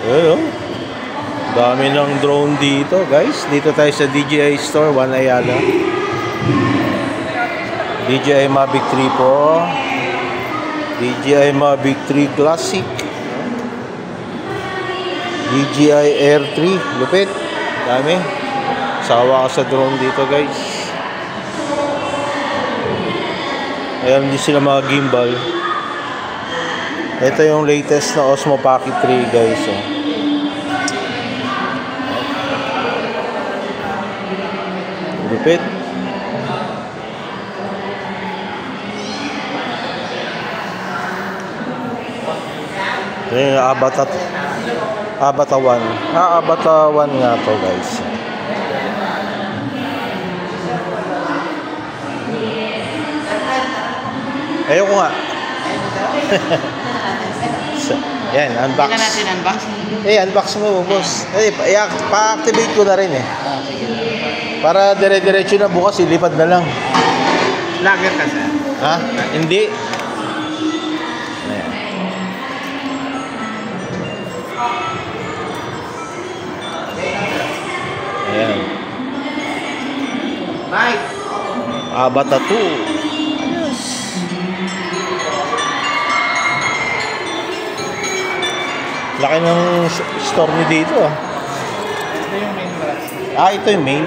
Ayun, oh. Dami ng drone dito, guys. Dito tayo sa DJI Store, One Ayala. DJI Mavic 3 po. DJI Mavic 3 Classic. DJI Air 3. Lupit. Dami. Sawa ka sa drone dito, guys. Ayan, hindi sila mga gimbal. Ito yung latest na Osmo Pocket 3, guys. Oh. Lupit. Ito yung Avata 1. Avata 1 nga to, guys. Ayoko nga. Yan, unbox. Hindi na natin unbox. Unbox mo, boss. Pa-activate ko na rin eh. Para dire-diretso na bukas, ilipad na lang. Vlogger ka sir? Ha? Hindi. Ayan. Mike! Avata 2. Laki ng store ni dito ah. Ito yung main branch. Ito yung main.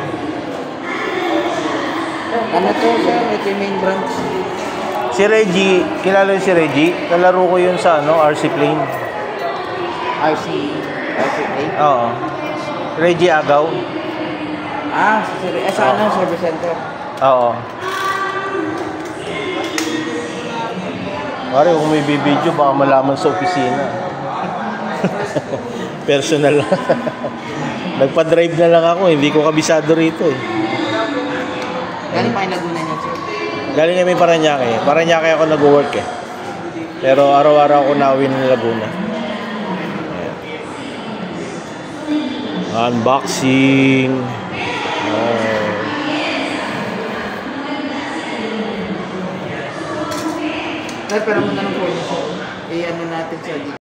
Ano to sir? Ito yung main branch. Si Reggie, kilala yung si Reggie? Kalaro ko yun sa RC Plane. RC Plane? Oo. Reggie Agaw. Sa service center? Oo. Pare, kung may bibidyo, baka malaman sa opisina. Personal. Nagpa-drive na lang ako, hindi ko kabisado rito eh. Galing pa yung Laguna niya sir? Galing kami Paranaque. Paranaque ako nag-work eh. Pero araw-araw ako nauwi ng Laguna. Unboxing. Pero mo na lang po yun sir. Ano natin sir.